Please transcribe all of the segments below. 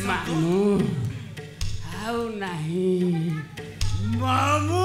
मामू आओ नहीं मामू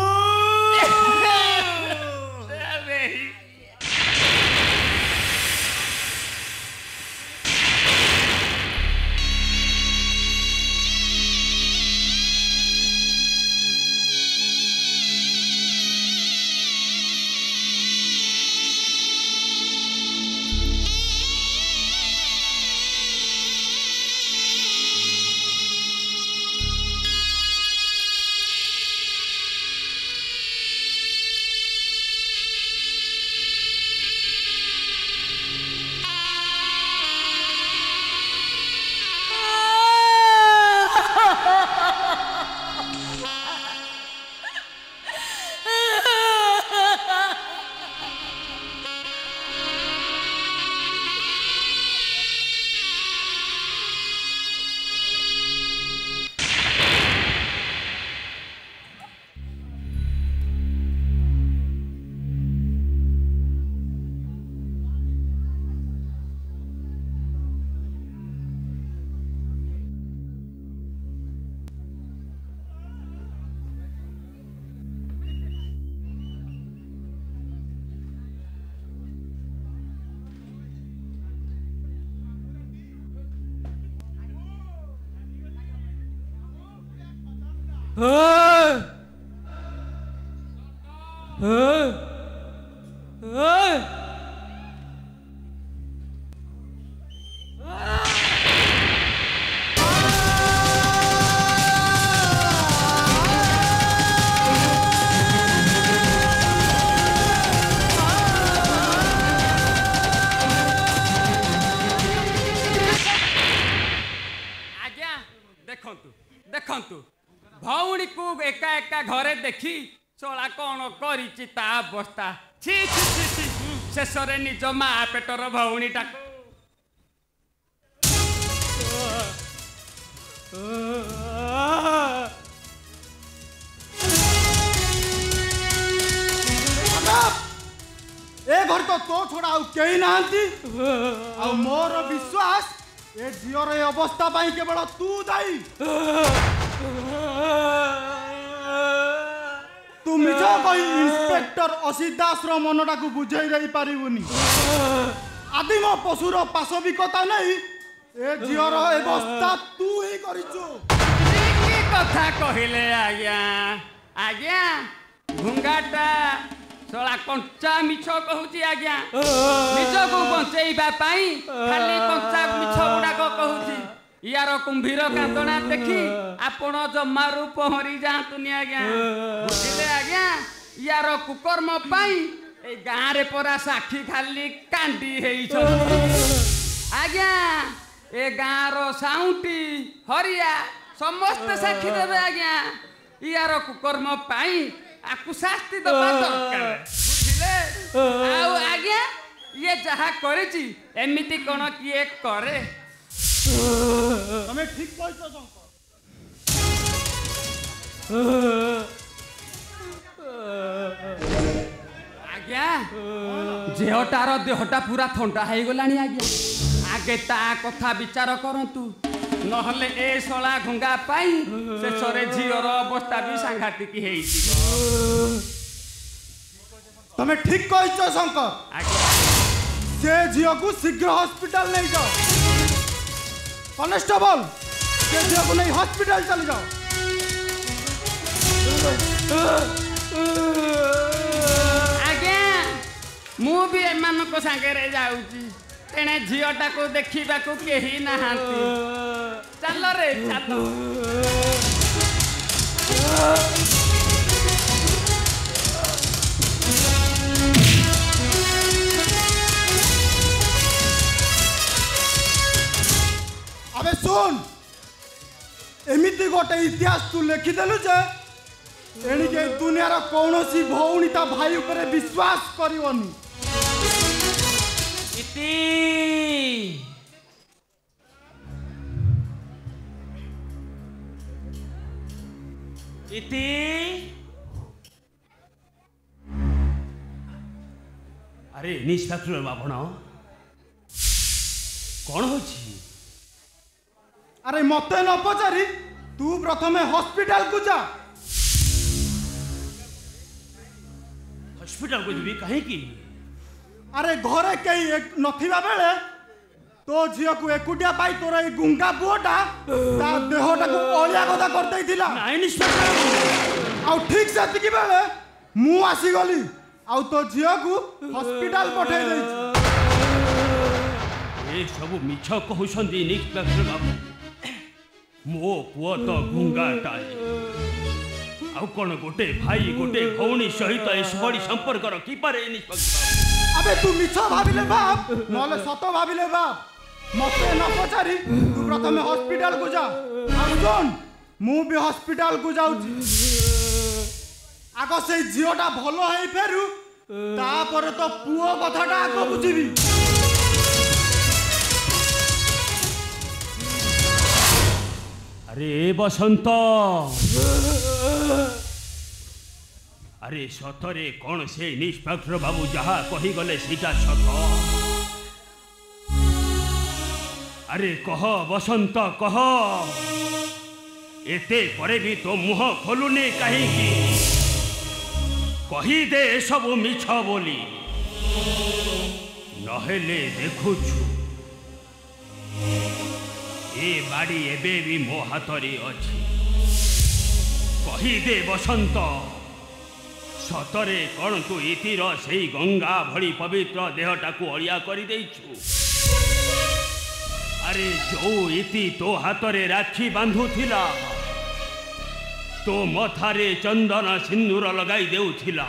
भौणी को एका एका घरे देखी चला कौन करिछि ता अवस्था छी छी छी छी शेषरे निज मा पेटर भौणी टाको ए घर तो छोड़ा आउ कई नांती आ मोर विश्वास ए झियर ए अवस्था पाई केवल तू दाई तू मिछ कही इंस्पेक्टर असित दास रो मनटा को बुझाई दे पारिबुनी आदिम पशुर पाशविकता नहीं ए झियर अवस्था तू ही करिछु की कथा कहिले आज्ञा आज्ञा भुंगाटा सोला कंचा मिछ कहूची आज्ञा निज को बंचेइबा पाई खाली कंचा मिछ गुडा को कहूची यार कुंभीर कांदना देखी आपण जमारू पहरी जातुनी आज्ञा बुझिले आज्ञा यार कुकर्म पाई ए गाँ रे परा साक्षी खाली कांडी हेई छ आज्ञा ए गाँ रो साउंटी हरिया समस्त साक्षी देबे आज्ञा यार कुकर्म पाई आकु शास्ति दबा दरकार बुझिले आउ आज्ञा ये जहा करेची एमिति कोन किए करे तमे ठीक कहछो शंकर आज्ञा जेहटार देहटा पूरा ठंडा हो गलानी आज्ञा आगे ता कथा विचार करंतु नहले ए सला घुंगा पाई से सरे झियर अवस्था भी सांघातिक हेइछि तमे ठीक कहछो शंकर से झियो को शीघ्र हॉस्पिटल ले जाओ कांस्टेबल से झियो को नहीं हॉस्पिटल चल जाओ आज्ञा मु भी एमान को संगे रे जाउची तेने झियोटा को देखिबा को केही नाहांती चल रे चल अबे सुन एमिति गोटे इतिहास तू लिखि देलु जे एणिके दुनियार कौनसी भौणी ता भाई ऊपर विश्वास करिवनी इति इति अरे इन्स्पेक्टर बाबण कौन हो? अरे मत न पचारि तू प्रथमे हॉस्पिटल को जा। हॉस्पिटल को जी कहीं? अरे घरे कई नथिबा बेले तो झियो को एकुटिया पाई तोर ए गुंगा पुओटा ता देहटा को ओलिया गदा कर दैथिला। ना इन्स्पेक्टर आ ठीक से की बेले मु आसी गली आ तो झियो को हॉस्पिटल पठै दै। ए सब मिछ कहउछंदी इन्स्पेक्टर बाबू। मो पुओ तो गुंगाटा आ कोन गोटे भाई गोटे भौणी सहित एसबडी संपर्क रखी पारे इन्स्पेक्टर। अबे तू मिछ भाबिले बाप नले सत भाबिले बाप मते न पचारि तू प्रथमे हॉस्पिटल को जा। आ सुन मु भी हॉस्पिटल को जाउची आगो से झियोटा भलो हेई फेरु तापर तो पुओ कथाटा आगो बुझिबी। अरे बसंत अरे सतरे कौन से इन्स्पेक्टर बाबू जहा कही गले सीटा सत। अरे कह बसंत कह एते परे भी तो मुह खोलुनी कहीं कही दे सब मिछ बोली नहेले देखुछु ए बाड़ी एबे भी मो हाथरे अछि। कही दे बसंत सतरे कौन तू इतिर से गंगा भली पवित्र देहटा को अलिया कर देइछु? अरे जो इति तो हाथरे राखी बांधुथिला तो मथारे चंदन सिंदूर लगाई देउथिला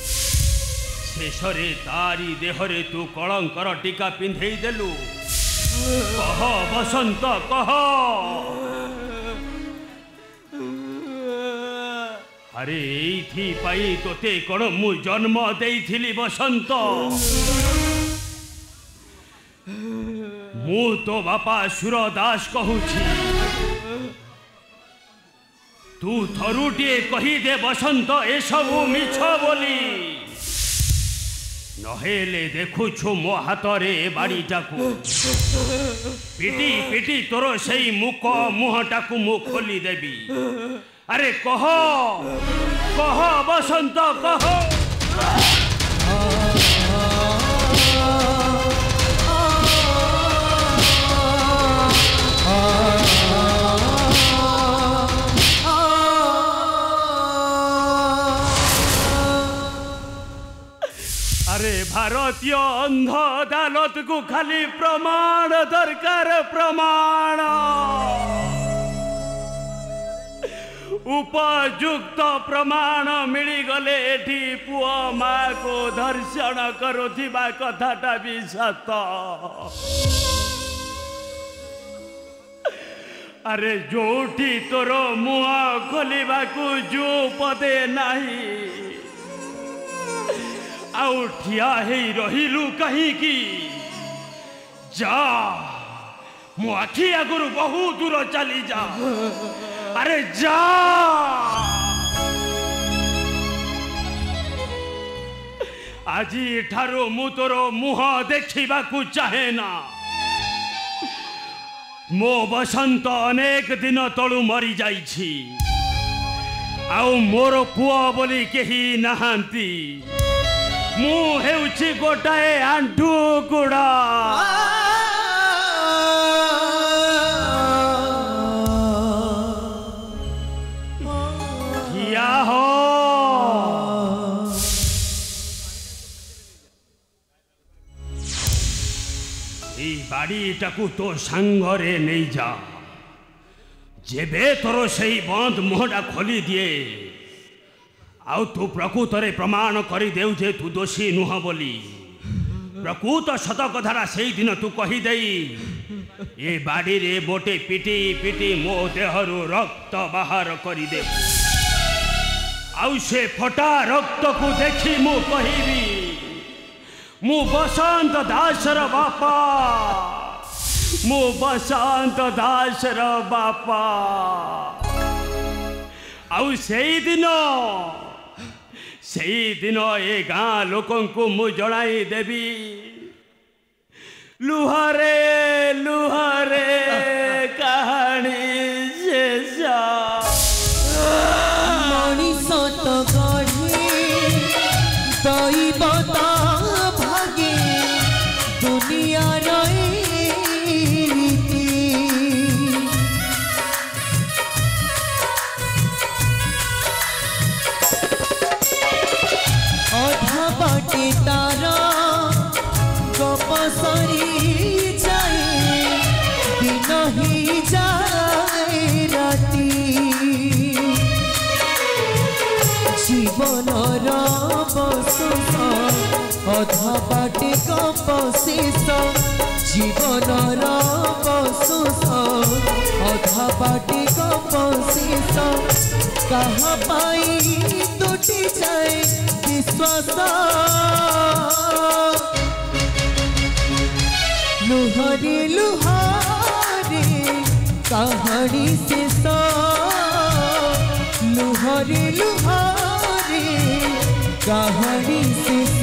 शेषरे तारी देहरे तू कलंकर टीका पिंधेई देलु। कह बसंत कह। अरे एथि पाई तोते कौन मु जन्म देइथिली बसंत? मु तो बापा सुरदास कहूछि तू थरुटिए कही दे बसंत ए सबु मिछ बोली नहेले देखुछु मो हाथरे बाड़ीटाकू पिटी पिटी तोर सेई मुख मुहटाकू मु खोली देबी। अरे कह कह बसंत कह। अरे भारतीय अंध अदालत को खाली प्रमाण दरकार प्रमाण उपयुक्त प्रमाण मिलीगले एठी पुआ माँ को धर्षण करुथिबा कथाटा भी सत। अरे जोठी तोर मुआ खोलिबाकू जो पदे नहीं आउ ठिया ही रहिलु कहीं की जा मो आखि आगुरु बहु दूर चली जा। अरे जा आजी ठारो मु तोर मुह देखिबाकू चाहे ना। मो बसंत अनेक दिन तळु मरी जाइछि आउ मोर पुआ बोली केही नाहांती मु हेउछि गोटाए आंठू गुड़ा। किया हो ई बाड़ीटाकू तो सांगरे नहीं जा जेबे तोर सेई बंद मुहटा खोली दिए आउ तू प्रकृतरे प्रमाण कर देउ जे तू दोषी नुह बोली प्रकृत सत कथारा से दिन तू कहीदे ए बाड़ी रे बोटे पिटी पिटी मो देहरु रक्त बाहर करदे आउ से फटा रक्त को देखी मु कहिबी मु बसंत दासर बापा मु बसंत दासर बापा आउ से दिन सेई दिन ए गाँ लोकं को मु जणाई देवी लुहारे लुहारे कहानी शेष मनीष तो गढ़े दैवता भागे दुनिया रीति अधा बाटे तार गप सरी जाए दिन ही जाए राती जीवनर बसुस अधा बाटे गप शेष जीवनर बसुस अधा बाटे गप शेष कहाँ पाई टूटी जाए विश्वास लुहारे लुहारे कहानी शेष लुहारे लुहारे कहानी शेष।